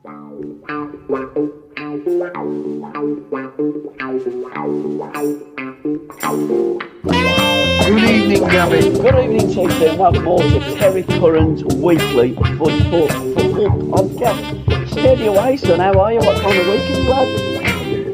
Good evening, Gabby. Good evening, TC, and welcome all to Terry Curran's weekly football podcast. Steady away, son. How are you? What kind of week have you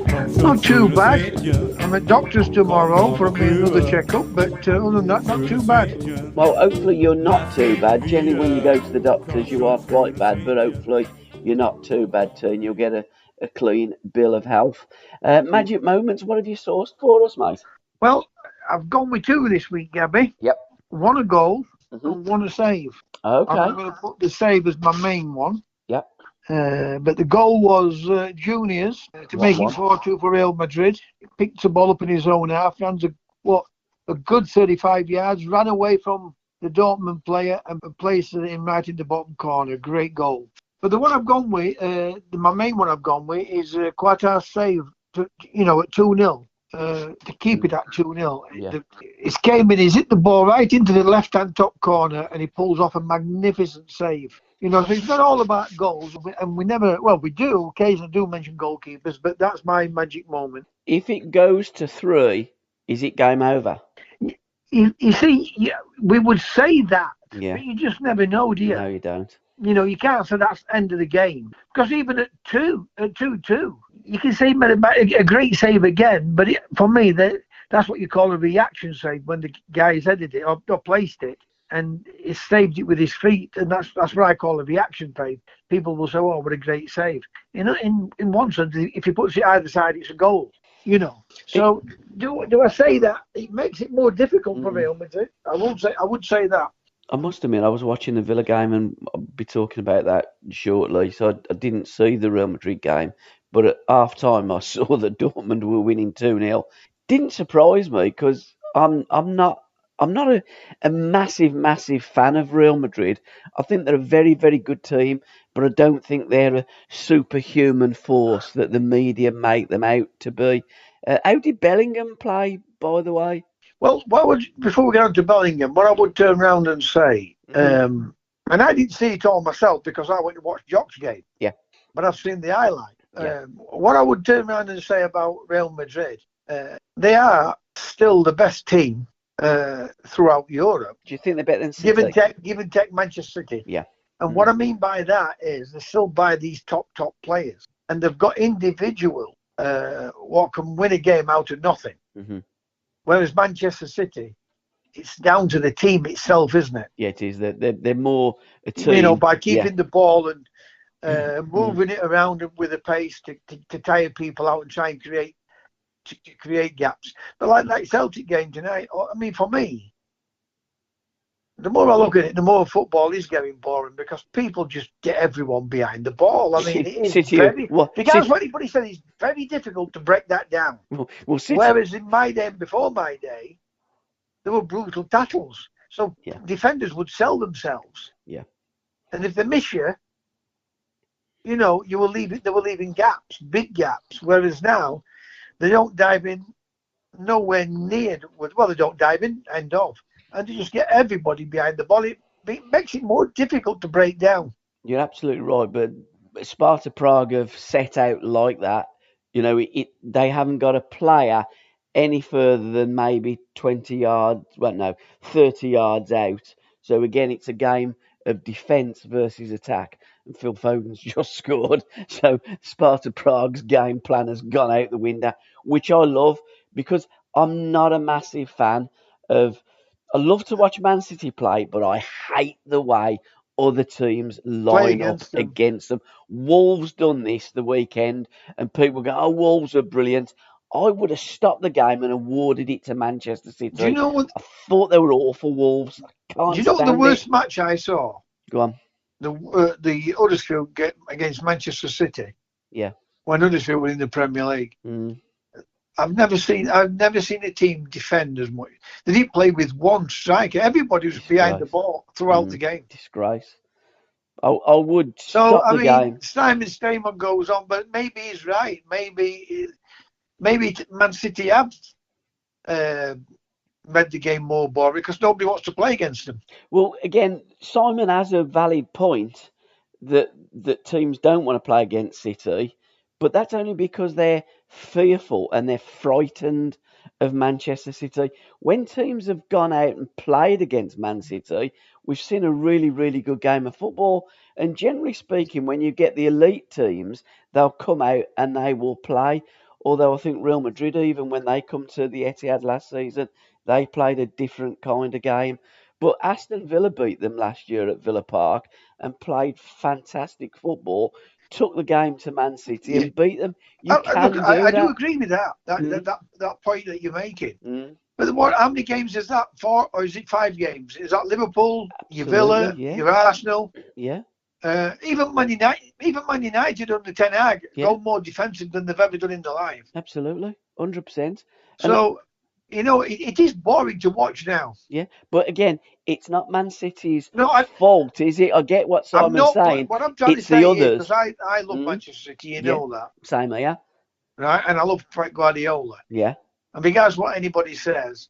had? Not too bad. I'm at doctor's tomorrow for another checkup, but other than that, not too bad. Well, hopefully you're not too bad. Generally, when you go to the doctors, you are quite bad, but hopefully you're not too bad too, and you'll get a clean bill of health. Magic moments, what have you sourced for us, mate? Well, I've gone with two this week, Gabby. Yep. One a goal and one a save. Okay. I'm going to put the save as my main one. Yep. But the goal was Junior's to make it 4-2 for Real Madrid. He picked the ball up in his own half, runs a good 35 yards, ran away from the Dortmund player and placed it in right in the bottom corner. Great goal. But the one I've gone with, my main one I've gone with is Qatar's save, at 2-0. To keep it at 2-0. Yeah. It came in, he's hit the ball right into the left-hand top corner and he pulls off a magnificent save. So it's not all about goals, and we occasionally do mention goalkeepers, but that's my magic moment. If it goes to 3, is it game over? You see, we would say that, Yeah. but you just never know, do you? No, you don't. You can't say that's the end of the game. Because even at 2-2, you can say a great save again, but for me, that's what you call a reaction save, when the guy's headed it or placed it and he saved it with his feet, and that's what I call a reaction save. People will say, oh, what a great save. In one sense, if he puts it either side, it's a goal. So do I say that? It makes it more difficult for Real Madrid. I would say that. I must admit, I was watching the Villa game, and I'll be talking about that shortly. So I didn't see the Real Madrid game, but at half time I saw that Dortmund were winning 2-0. Didn't surprise me because I'm not a massive fan of Real Madrid. I think they're a very, very good team, but I don't think they're a superhuman force that the media make them out to be. How did Bellingham play, by the way? Well, before we get on to Bullingham, what I would turn around and say, and I didn't see it all myself because I went to watch Jock's game. Yeah. But I've seen the highlight. Yeah. What I would turn around and say about Real Madrid, they are still the best team throughout Europe. Do you think they're better than City? Give and take Manchester City. Yeah. And what I mean by that is they still buy these top players, and they've got individual what can win a game out of nothing. Mm-hmm. Whereas Manchester City, it's down to the team itself, isn't it? Yeah, it is. They're more a team. By keeping the ball and moving it around with a pace to tire people out and try and create gaps. But like that Celtic game tonight, for me, the more I look at it, the more football is getting boring because people just get everyone behind the ball. It is regardless what anybody said, it's very difficult to break that down. Whereas in my day, before my day, there were brutal tackles. So defenders would sell themselves. Yeah. And if they miss you, they were leaving gaps, big gaps. Whereas now, they don't dive in nowhere near. They don't dive in, end of. And to just get everybody behind the ball, it makes it more difficult to break down. You're absolutely right, but Sparta Prague have set out like that. They haven't got a player any further than maybe 30 yards out. So again, it's a game of defence versus attack. And Phil Foden's just scored. So Sparta Prague's game plan has gone out the window, which I love because I'm not a massive fan of... I love to watch Man City play, but I hate the way other teams line up against them. Wolves done this the weekend, and people go, oh, Wolves are brilliant. I would have stopped the game and awarded it to Manchester City. Do you know what? I thought they were awful, Wolves. Do you know the worst match I saw? Go on. The Huddersfield game against Manchester City. Yeah. When Huddersfield were in the Premier League. Mm. I've never seen a team defend as much. They didn't play with one striker. Everybody was behind the ball throughout the game. Disgrace. I would stop the game. Simon Stamen goes on, but maybe he's right. Maybe Man City have made the game more boring because nobody wants to play against them. Well, again, Simon has a valid point. that teams don't want to play against City, but that's only because they're fearful and they're frightened of Manchester City. When teams have gone out and played against Man City, we've seen a really, really good game of football. And generally speaking, when you get the elite teams, they'll come out and they will play. Although I think Real Madrid, even when they come to the Etihad last season, they played a different kind of game. But Aston Villa beat them last year at Villa Park and played fantastic football, took the game to Man City Yeah. and beat them. You Look, can do I do that. agree with that. Mm, That point that you're making. mm, But how many games is that? 4 or is it 5 games? Is that Liverpool, your absolutely, Villa, yeah, your Arsenal, yeah, even Man United under Ten Hag yeah, go more defensive than they've ever done in their life. absolutely, 100%. And So it is boring to watch now. yeah, but again, it's not Man City's No, fault, is it? I get what I'm Simon's not. saying. What I'm trying to It's the say is others. because I love Mm, Manchester City, you yeah, know that, same here. right? And I love Pep Guardiola. Yeah, And regardless what anybody says,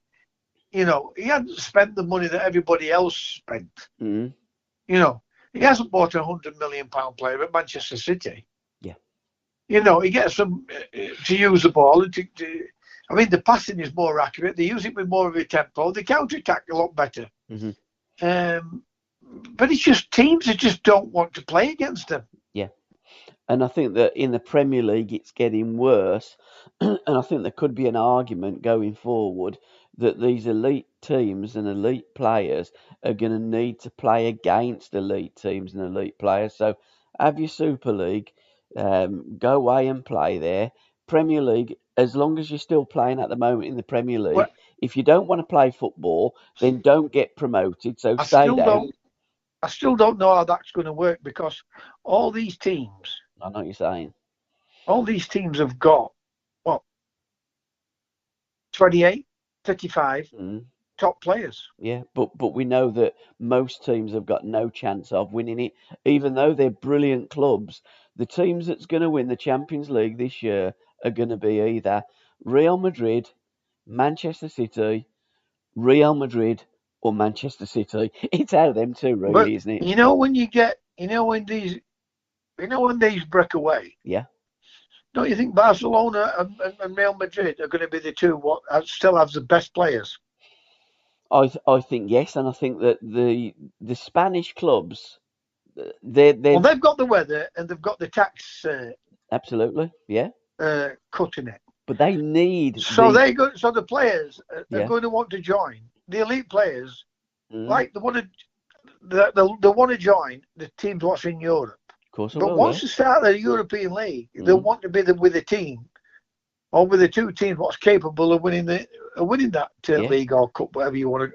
he hasn't spent the money that everybody else spent. mm, He hasn't bought £100 million player at Manchester City. yeah, He gets them to use the ball. I mean, the passing is more accurate. They use it with more of a tempo. They counter attack a lot better. hmm But it's just teams that just don't want to play against them. yeah. And I think that in the Premier League, it's getting worse. And I think there could be an argument going forward that these elite teams and elite players are going to need to play against elite teams and elite players. So have your Super League, go away and play there. Premier League, as long as you're still playing at the moment in the Premier Well, League, if you don't want to play football, then don't get promoted. So I stay still down. don't. I still don't know how that's going to work because all these teams, I know what you're saying. all these teams have got what 28, 35 Mm. top players. Yeah, but we know that most teams have got no chance of winning it, even though they're brilliant clubs. The teams that's going to win the Champions League this year are going to be either Real Madrid, Manchester City, Real Madrid, or Manchester City. It's out of them two, But really, isn't it? when these break away, Yeah, don't you think Barcelona and Real Madrid are going to be the two what still have the best players? I think yes, and I think that the Spanish clubs, they're Well, they've got the weather and they've got the tax absolutely, yeah, cutting it. but they need So the so the players are yeah, going to want to join. The elite players, mm, like they want to join the teams what's in Europe. of course I But will, yeah, once they start the European League, they'll mm, want to be with a team or with the two teams what's capable of winning that yeah. league or cup, whatever you want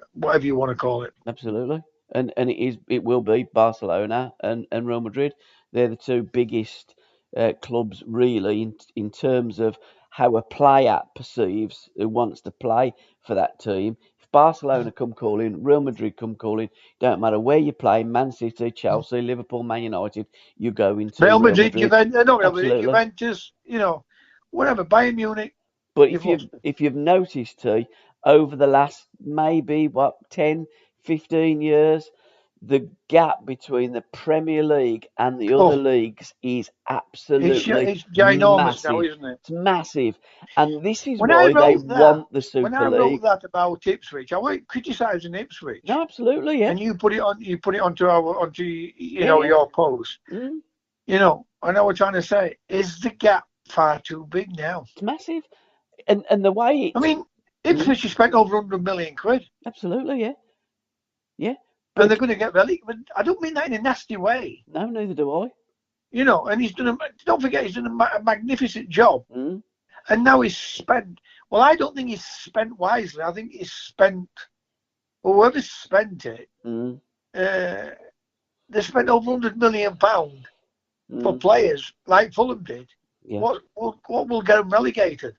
to call it. Absolutely. And it will be Barcelona and Real Madrid. They're the two biggest clubs really in terms of how a player perceives who wants to play for that team. If Barcelona come calling, Real Madrid come calling, don't matter where you play, Man City, Chelsea, Liverpool, Man United, you're going to Real Real Madrid, Madrid. Absolutely. Juventus, whatever. Bayern Munich, But you've lost it. if you've noticed, T, over the last maybe 10, 15 years, the gap between the Premier League and the other Oh, leagues is absolutely it's ginormous now, massive. isn't it? It's massive, and this is When I why they wrote that, want the Super when I wrote League. that about Ipswich, I was criticising No, Ipswich, absolutely, yeah, and you put it onto yeah, yeah. your post, Mm, and I was trying to say, is the gap far too big now? it's massive, and the way I it's mean, mm, Ipswich has spent over £100 million, absolutely, yeah, yeah. and But they're going to get relegated. But I don't mean that in a nasty way, no, neither do I. And don't forget, he's done a magnificent job. Mm, And now he's spent. Well, I don't think he's spent wisely. I think he's spent. Whoever spent it, mm, uh, they spent over £100 million for mm, players like Fulham did. yeah. What will get them relegated?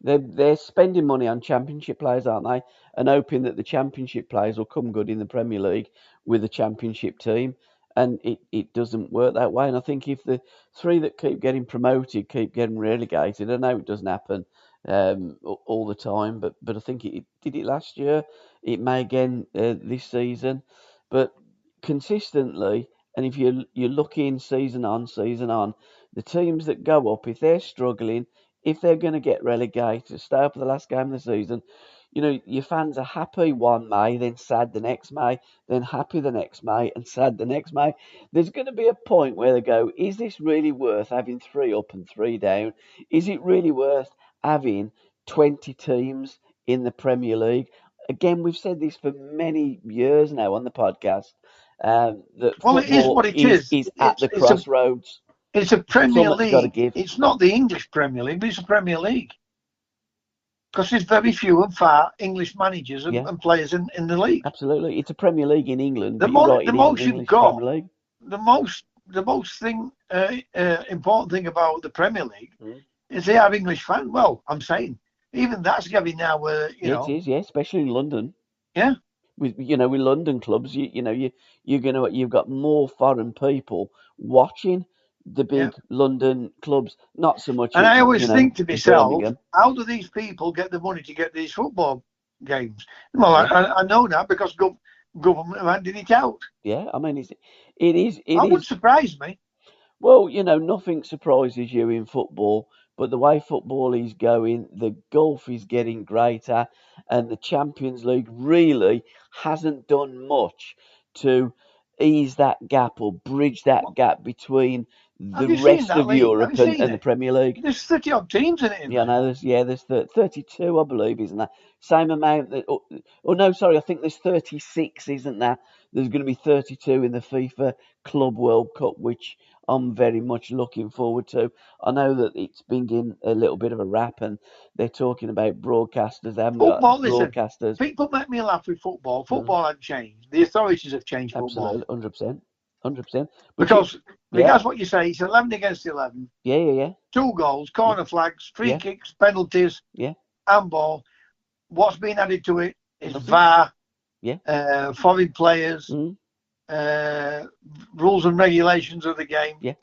They're spending money on Championship players, aren't they? And hoping that the Championship players will come good in the Premier League with the Championship team. And it doesn't work that way. And I think if the three that keep getting promoted keep getting relegated, I know it doesn't happen all the time, but I think it did it last year. It may again this season. But consistently, And if you're looking season on, the teams that go up, if they're struggling, if they're going to get relegated, stay up for the last game of the season, your fans are happy one May, then sad the next May, then happy the next May, and sad the next May. There's going to be a point where they go, is this really worth having 3 up and 3 down? Is it really worth having 20 teams in the Premier League? Again, we've said this for many years now on the podcast. That Well, it is football what it is. is at the It's a crossroads. it's a Premier Something's got to League. give. It's not the English Premier League, but it's a Premier League. Because there's very few and far English managers and players in the league. Absolutely, it's a Premier League in England, The but you're right, the it isn't most the you've English got, Premier League. the most important thing about the Premier League is they have English fans. Well, I'm saying even that's getting now where it is, especially in London. Yeah. With London clubs, you've got more foreign people watching the big London clubs, not so much. And I always think to myself, Birmingham. How do these people get the money to get these football games? Well, I know that because government are handing it out. Yeah, I mean, it wouldn't surprise me. Well, nothing surprises you in football, but the way football is going, the gulf is getting greater, and the Champions League really hasn't done much to ease that gap or bridge that gap between the rest of Europe and the Premier League. There's 30 odd teams in it. Yeah, no, there's 32, I believe, isn't that? Same amount that. Oh no, sorry, I think there's 36, isn't there? There's going to be 32 in the FIFA Club World Cup, which I'm very much looking forward to. I know that it's been getting a little bit of a rap, and they're talking about broadcasters. They haven't got broadcasters. People make me laugh with football. Football had changed. The authorities have changed football. Absolutely, 100%. Because regardless what you say, it's 11 against 11. Yeah. 2 goals, corner flags, free kicks, penalties, handball. What's been added to it is VAR, foreign players, rules and regulations of the game.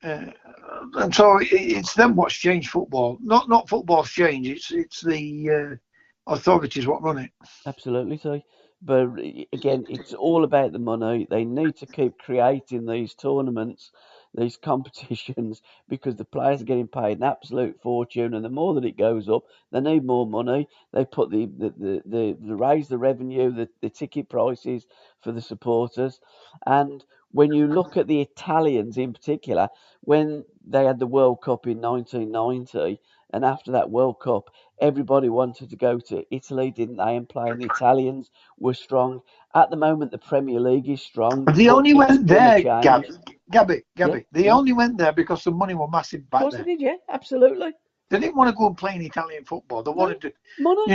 And so it's them what's changed football. Not football's changed. It's the authorities what run it. Absolutely, so. But again, it's all about the money. They need to keep creating these tournaments, these competitions, because the players are getting paid an absolute fortune, and the more that it goes up, they need more money. They put the raise the revenue, the ticket prices for the supporters, and when you look at the Italians in particular, when they had the World Cup in 1990, and after that World Cup, everybody wanted to go to Italy, didn't they? And play, and the Italians were strong. At the moment, the Premier League is strong. They only went there, Gabby. They only went there because the money was massive back there. Of course they did, yeah, absolutely. They didn't want to go and play in Italian football. They wanted to, money.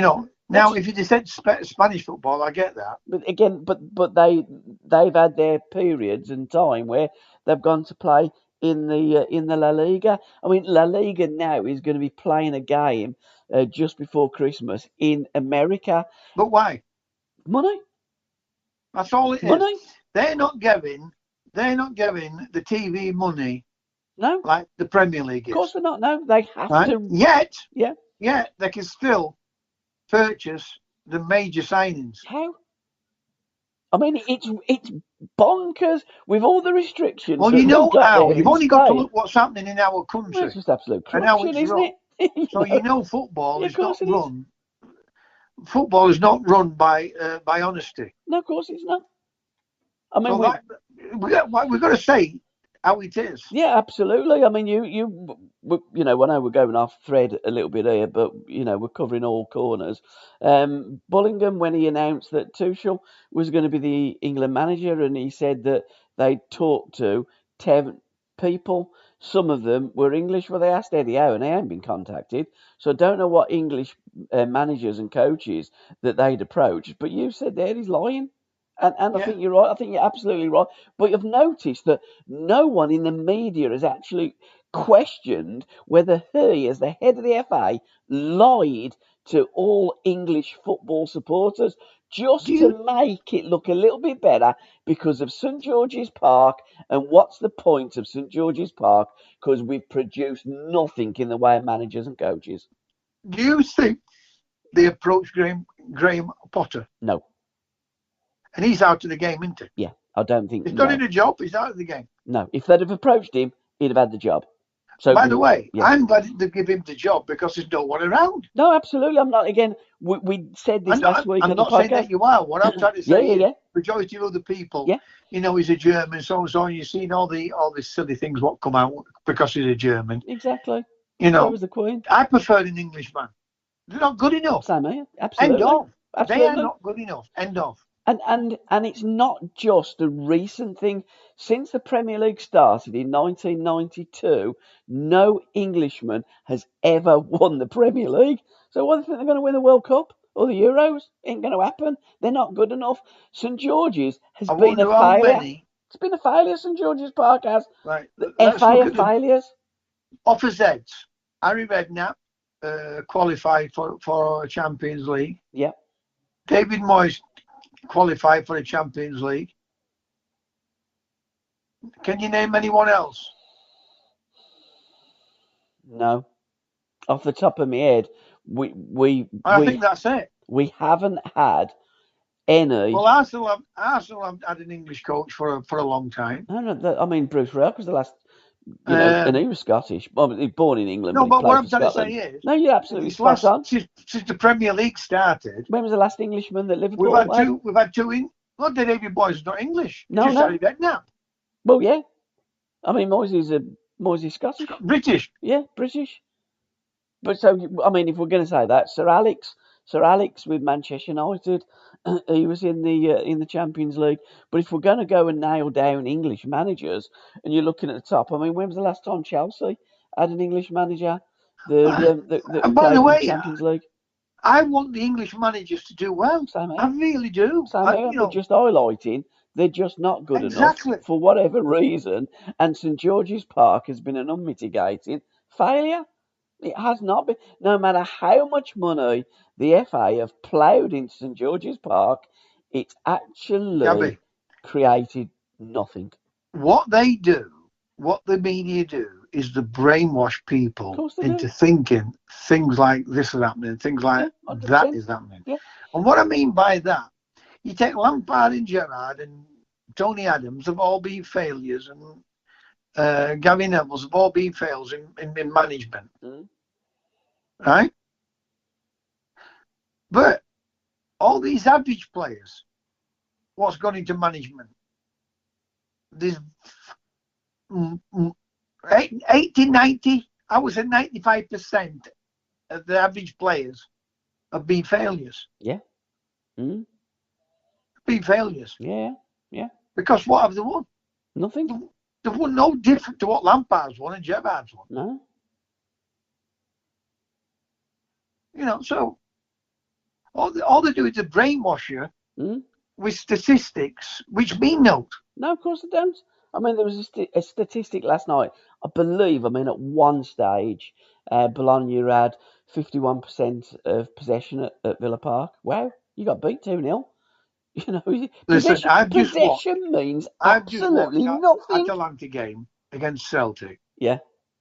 Now, if you said Spanish football, I get that. But again, but they've had their periods and time where they've gone to play in the La Liga. I mean, La Liga now is going to be playing a game just before Christmas in America. But why? Money. That's all it money. Is. They're not giving the TV money. No. Like the Premier League is. Of course they're not. No, they have to. Yet. Yeah. Yet they can still purchase the major signings. How? I mean, it's bonkers with all the restrictions. Well, you know how. You've only got to look what's happening in our country. Well, it's just absolute corruption, isn't it? So football is not run. Football is not run by honesty. No, of course it's not. I mean, we've got to say how it is. Yeah, absolutely. I mean, I know we're going off thread a little bit here, but we're covering all corners. Bullingham, when he announced that Tuchel was going to be the England manager, and he said that they talked to 10 people. Some of them were English. Well, they asked Eddie Howe, and they hadn't been contacted. So I don't know what English managers and coaches that they'd approached. But you said there he's lying. And I think you're right. I think you're absolutely right. But you've noticed that no one in the media has actually questioned whether he, as the head of the FA, lied to all English football supporters just to make it look a little bit better because of St George's Park. And what's the point of St George's Park? Because we've produced nothing in the way of managers and coaches. Do you think they approached Graham Potter? No. And he's out of the game, isn't he? Yeah, I don't think. He's done No, in a job. He's out of the game. no. If they'd have approached him, he'd have had the job. So, By the way, yeah. I'm glad they give him the job because there's no one around. No, absolutely. I'm not. Again, we said this last week I'm on the not saying podcast. that you are. What I'm trying to Yeah, say yeah, is, yeah. majority of other people, Yeah. you know, he's a German, so and so, and you've seen all the silly things what come out because he's a German. Exactly. You So know, was the Queen. I prefer an Englishman. They're not good enough. Same here. End Absolutely. of. They are Absolutely. not good enough. End of. And it's not just a recent thing. Since the Premier League started in 1992, no Englishman has ever won the Premier League. So why do you think they're going to win the World Cup or the Euros? Ain't going to happen. They're not good enough. St George's has I been a wonder how failure. many. It's been a failure. St George's Park has. Right. The Let's FA look are at the failures. opposites. Harry Redknapp qualified for Champions League. Yeah. David Moyes qualified for the Champions League. Can you name anyone else? No. Off the top of my head, I think that's it. we haven't had any. Well, Arsenal have had an English coach for a long time. No, I mean Bruce Ralph was the last, and he was Scottish. Well, he was born in England, No, but he but what played I'm for trying Scotland. to say is, No, you're absolutely it's spot on. since the Premier League started, When was the last Englishman that Liverpool we've had had? two. We've had two in. Well, the David Boys is not English. No, Just no. Harry Redknapp. Well, yeah. I mean, Moyes is Scottish. British. Yeah, British. But so, I mean, if we're going to say that, Sir Alex with Manchester United, he was in the Champions League. But if we're going to go and nail down English managers, and you're looking at the top, I mean, when was the last time Chelsea had an English manager that And by played the in way, the Champions League? I want the English managers to do well. Same here. I really do. Same here, but just highlighting, they're just not good Exactly. enough for whatever reason. And St George's Park has been an unmitigated failure. It has not been. No matter how much money the FA have ploughed into St George's Park, it's actually Gabby, created nothing. what they do, what the media do, is to brainwash Of people course they into do. thinking things like this is happening, things like Yeah, that 100%. is happening. Yeah. And what I mean by that, you take Lampard and Gerrard and Tony Adams have all been failures, and Gary Neville's have all been fails in management. Right? But all these average players, what's gone into management? There's 80, 90, I would say 95% of the average players have been failures. Yeah. Been failures. Yeah. Yeah. Because what have they won? Nothing. They've won no different to what Lampard's won and Gerrard's won. No. You know, so all they do is to brainwash you with statistics which mean no. No, of course they don't. I mean, there was a statistic last night. I believe, I mean, at one stage, Bologna had 51% of possession at Villa Park. Wow, you got beat 2-0. You know, Listen, possession means I've just watched absolutely that nothing. Atalanta game against Celtic. Yeah.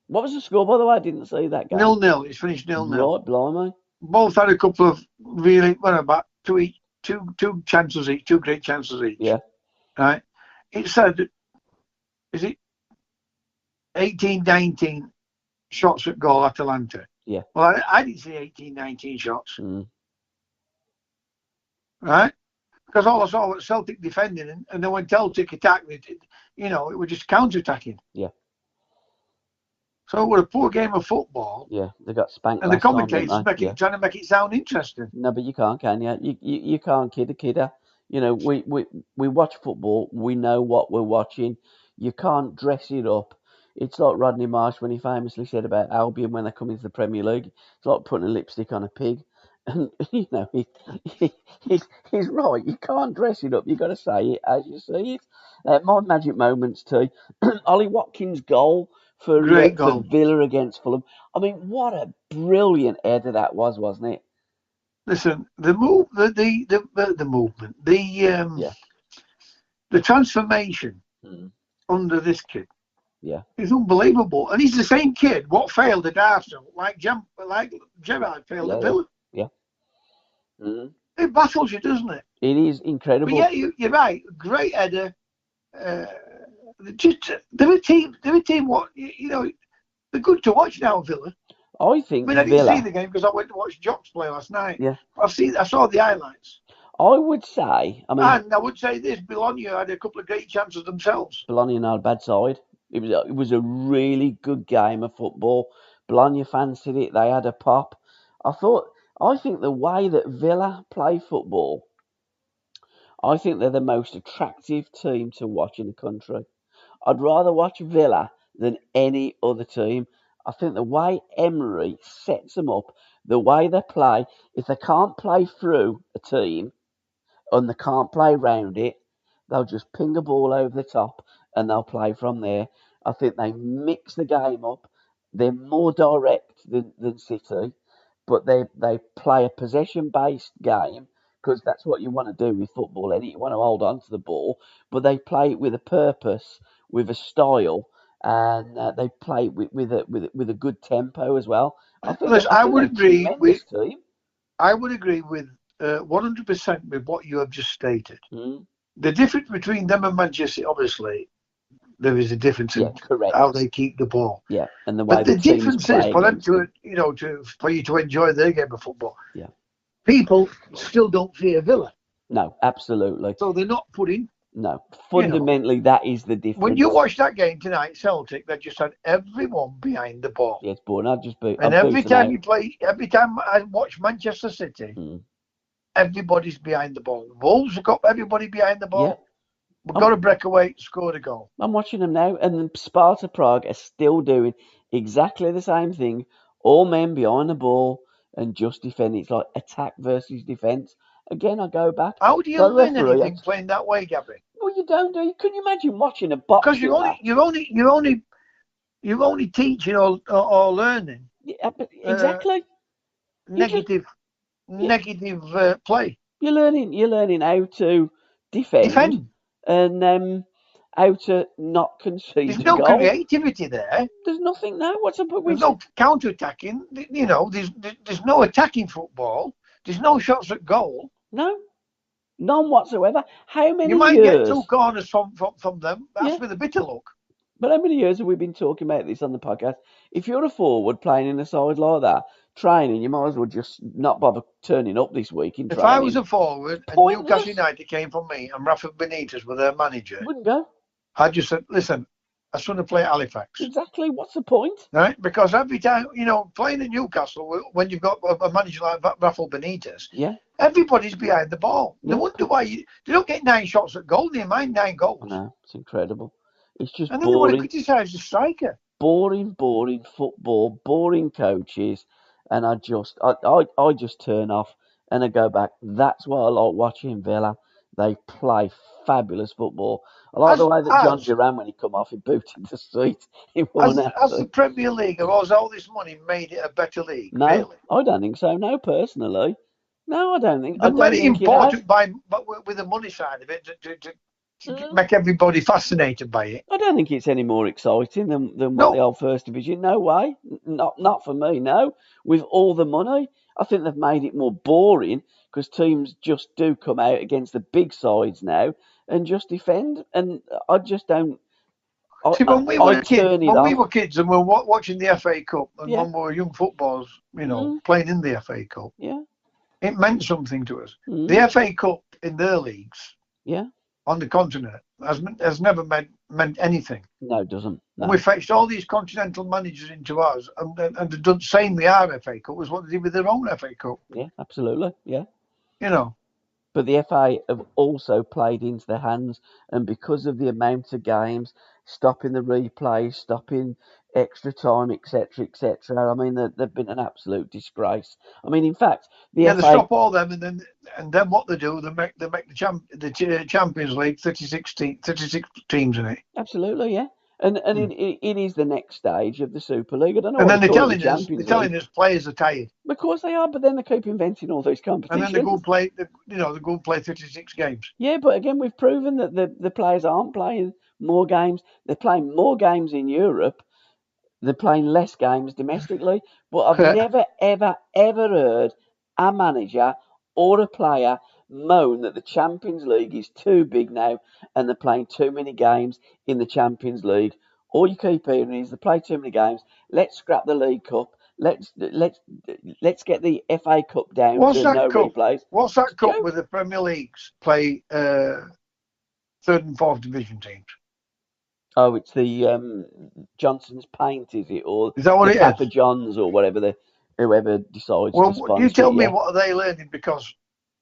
What was the score, by the way? I didn't see that game. 0-0. It's finished 0-0. Right, blimey. Both had a couple of really, about two chances each, two great chances each. Yeah. Right? It said, is it 18, 19 shots at goal, Atalanta? Yeah. Well, I didn't see 18, 19 shots. Right? Because all I saw was Celtic defending, and then when Celtic attacked, it was just counter-attacking. Yeah. So it was a poor game of football. Yeah, they got spanked. And the last time, commentators didn't they? trying to make it sound interesting. No, but you can't, can you? You can't kid a kidder. You know, we watch football. We know what we're watching. You can't dress it up. It's like Rodney Marsh when he famously said about Albion when they come into the Premier League. It's like putting a lipstick on a pig. And, you know, he's right. You can't dress it up. You've got to say it as you see it. My magic moments too. Ollie Watkins' goal for Villa against Fulham. I mean, what a brilliant header that was, wasn't it? Listen, the movement, the transformation under this kid, is unbelievable. And he's the same kid what failed at Arsenal, like Gerrard failed at Villa. Yeah. It baffles you, doesn't it? It is incredible. But yeah, you're right. Great header, They're a team. They're a team. What they're good to watch now, Villa. I think I didn't see Villa. the game because I went to watch Jocks play last night. Yeah. I saw the highlights. I would say. I mean, And I would say this: Bologna had a couple of great chances themselves. Bologna not a bad side. It was a really good game of football. Bologna fancied it. They had a pop. I think the way that Villa play football, I think they're the most attractive team to watch in the country. I'd rather watch Villa than any other team. I think the way Emery sets them up, the way they play, if they can't play through a team and they can't play round it, they'll just ping a ball over the top and they'll play from there. I think they mix the game up. They're more direct than City, but they play a possession based game because that's what you want to do with football. And you want to hold on to the ball, but they play it with a purpose, with a style, and they play it with a good tempo as well. I think Listen, I think they're a tremendous team. I would agree with 100% with what you have just stated. Mm. The difference between them and Manchester, obviously, there is a difference in correct. how they keep the ball. Yeah, and the way but the difference is for them for you to enjoy their game of football. Yeah, people still don't fear Villa. No, absolutely. So they're not putting. No, fundamentally, that is the difference. When you watch that game tonight, Celtic, they just had everyone behind the ball. Yes, but I just boot. And every time I watch Manchester City, everybody's behind the ball. Wolves have got everybody behind the ball. Yeah. We've got a breakaway, scored a goal. I'm watching them now, and Sparta Prague are still doing exactly the same thing. All men behind the ball and just defend. It's like attack versus defence. Again, I go back. How do you learn anything playing that way, Gabby? Well, you don't do. Can you imagine watching a box? Because you're only teaching or learning. Yeah, exactly. Negative play. You're learning how to defend. And how to not concede. There's no creativity there. There's nothing now. What's up? There's no counter-attacking. There's no attacking football. There's no shots at goal. No, none whatsoever. How many years? You might get 2 corners from them. That's with a bit of luck. But how many years have we been talking about this on the podcast? If you're a forward playing in a side like that, training, you might as well just not bother turning up this week in training. If I was a forward and Newcastle United came from me and Rafa Benitez were their manager, wouldn't go. I just said, listen, I just want to play at Halifax. Exactly. What's the point? Right? Because every time, playing in Newcastle, when you've got a manager like Rafa Benitez, everybody's behind the ball. No wonder why they don't get 9 shots at goal. They mind 9 goals. No, it's incredible. It's just and boring. And then they want to criticise the striker. Boring football, boring coaches, and I just turn off and I go back. That's why I like watching Villa. They play fabulous football. I like the way that John Duran, when he come off, he booted the street. As the Premier League, has all this money made it a better league? No, really? I don't think so. No, personally. No, I don't think. It's very important, but with the money side of it, to make everybody fascinated by it. I don't think it's any more exciting than what the old First Division. No way. Not for me, no. With all the money, I think they've made it more boring because teams just do come out against the big sides now and just defend. And I just don't. When we were kids and we were watching the FA Cup and when we were young footballers, playing in the FA Cup, it meant something to us. The FA Cup in their leagues, on the continent has never meant anything. No, it doesn't. No. And we fetched all these continental managers into ours, and they've done the same with our FA Cup was what they did with their own FA Cup. Yeah, absolutely. Yeah. But the FA have also played into their hands, and because of the amount of games, stopping the replays, stopping extra time, etc., etc. I mean, they've been an absolute disgrace. I mean, in fact, they stop all them, and then what they do, they make the Champions League 36 teams in it. Absolutely, yeah. And it is the next stage of the Super League. I don't know. And then they're telling us players are tired. Of course they are, but then they keep inventing all those competitions. And then they go play 36 games. Yeah, but again, we've proven that the players aren't playing more games. They're playing more games in Europe. They're playing less games domestically. But I've never, ever, ever heard a manager or a player moan that the Champions League is too big now and they're playing too many games in the Champions League. All you keep hearing is they play too many games. Let's scrap the League Cup. Let's get the FA Cup down What's to that no cup? replays. What's that It's a cup joke. where the Premier Leagues play third and fourth division teams? Oh, it's the Johnson's Paint, is it, or Is that what the it Papa is? John's, or whatever whoever decides to Well, you sponsor it. tell me Yeah. what are they learning, because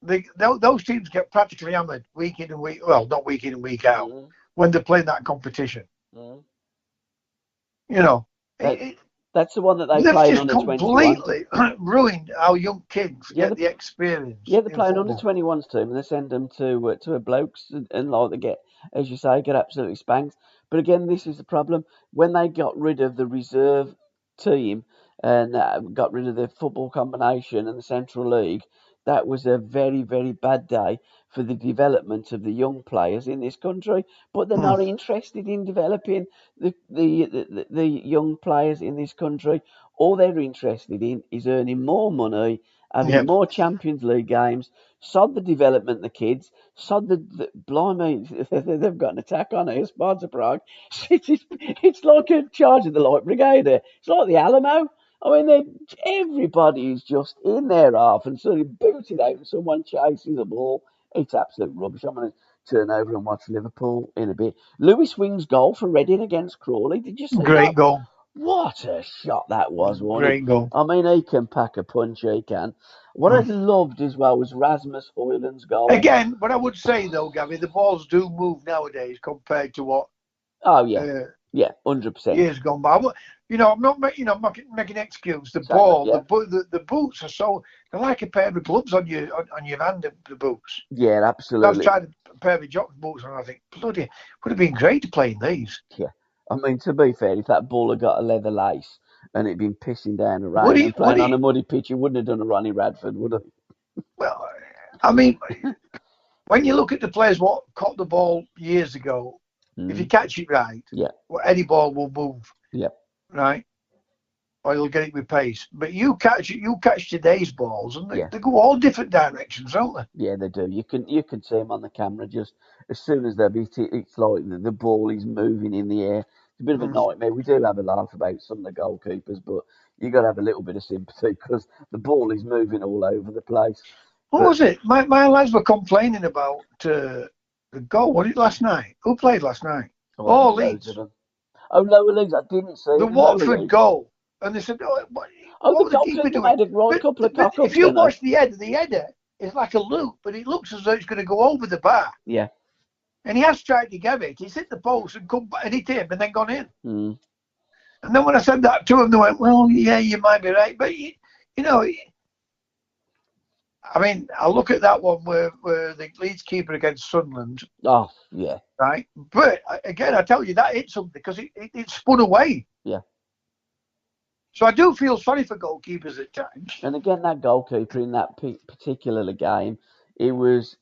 those teams get practically hammered week in and week, well, not week in and week out, Mm, when they play that competition. mm. You know, That that's the one that they they've play in just under 21. completely ruined our young kids Yeah, get the experience yeah, they're in playing under football. 21s team, and they send them to a blokes, and like they get, as you say, get absolutely spanked. But again, this is the problem when they got rid of the reserve team and got rid of the football combination and the Central League. That was a very, very bad day for the development of the young players in this country. But they're Mm. not interested in developing the young players in this country. All they're interested in is earning more money, having Yep. more Champions League games, sod the development of the kids, sod the blimey, they've got an attack on here, Sparta Prague. It's like a charge of the Light Brigade here. It's like the Alamo. I mean, everybody is just in their half and sort of booted out and someone chases the ball. It's absolute rubbish. I'm going to turn over and watch Liverpool in a bit. Lewis Wing's goal for Reading against Crawley. Did you see that? Great goal. What a shot that was, wasn't it? Great goal. I mean, he can pack a punch, he can. What I Mm. loved as well was Rasmus Højlund's goal. Again, but I would say though, Gabby, the balls do move nowadays compared to what Oh, yeah. uh, Yeah, 100%. years gone by. I'm not making excuse. The Exactly, ball, yeah. the boots are so, they're like a pair of gloves on your hand. The boots. Yeah, I was absolutely. trying a pair of jock boots, and I think bloody would have been great to play in these. Yeah. I mean, to be fair, if that ball had got a leather lace and it'd been pissing down the Would rain he? and Would playing on a he? muddy pitch, he wouldn't have done a Ronnie Radford, would he? Well, I mean, when you look at the players what caught the ball years ago, if you Mm. catch it right, Yeah, well, any ball will move, yeah, right? Or you'll get it with pace. But you catch today's balls, and yeah. they go all different directions, don't they? Yeah, they do. You can see them on the camera just as soon as they beat it. It's like the ball is moving in the air. It's a bit of a Mm. nightmare. We do have a laugh about some of the goalkeepers, but you got to have a little bit of sympathy because the ball is moving all over the place. What But was it? My lads were complaining about the goal. Was it last night? Who played last night? oh, Oh, loads of Leeds. them. Oh, lower leagues. I didn't see The it. Lower Watford leagues. goal. And they said, oh, Oh, what the was the keeper goalkeeper doing? made a right But, couple of but cock if ups, you didn't he? watch the header is like a loop, but it looks as though it's going to go over the bar. Yeah. And he has tried to get it. He's hit the post and come back and hit him and then gone in. Mm. And then when I said that to him, they went, well, yeah, you might be right. But, I mean, I look at that one where the Leeds keeper against Sunderland, Oh, yeah, right? But again, I tell you, that hit something because it spun away. yeah. So I do feel sorry for goalkeepers at times. And again, that goalkeeper in that particular game, he was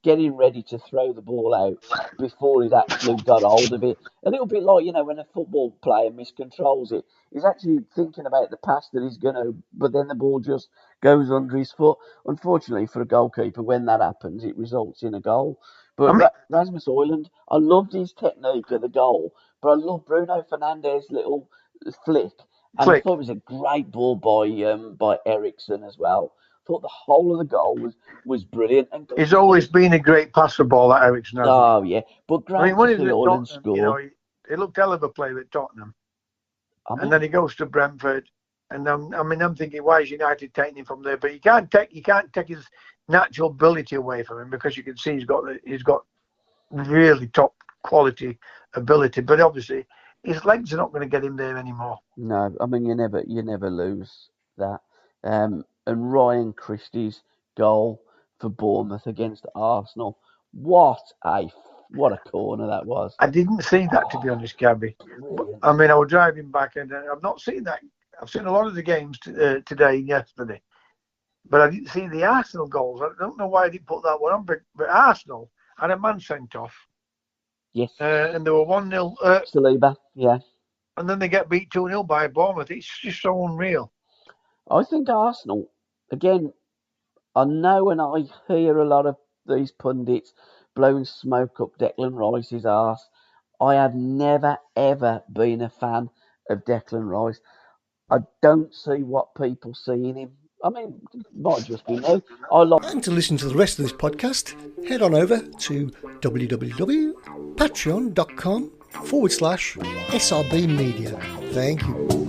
getting ready to throw the ball out before he'd actually got hold of it. A little bit like when a football player miscontrols it, he's actually thinking about the pass that he's gonna, but then the ball just goes under his foot. Unfortunately for a goalkeeper, when that happens, it results in a goal. I But mean, Rasmus Højlund, I loved his technique of the goal, but I love Bruno Fernandes' little flick. And I Flick. thought it was a great ball by Ericsson as well. I thought the whole of the goal was brilliant. And good He's to always see. been a great passer ball, that Ericsson, hasn't he? Oh yeah, but I mean, great to when he see was at Højlund Tottenham, score. he looked hell of a player at Tottenham. I And mean, then he goes to Brentford. And I'm thinking, why is United taking him from there? But you can't take his natural ability away from him, because you can see he's got really top quality ability. But obviously, his legs are not going to get him there anymore. no, I mean you never lose that. And Ryan Christie's goal for Bournemouth against Arsenal. What a what a corner that was. I didn't see that, to Oh, be honest, Gabby. But, brilliant. I mean, I was driving back, and I've not seen that. I've seen a lot of the games today and yesterday, but I didn't see the Arsenal goals. I don't know why I didn't put that one on, but Arsenal had a man sent off, Yes, and they were 1-0, Saliba. Yeah, and then they get beat 2-0 by Bournemouth. It's just so unreal. I think Arsenal again. I know when I hear a lot of these pundits blowing smoke up Declan Rice's arse, I have never ever been a fan of Declan Rice. I don't see what people see in him. I mean, it might just be me. And to listen to the rest of this podcast, head on over to www.patreon.com/SRB Media. Thank you.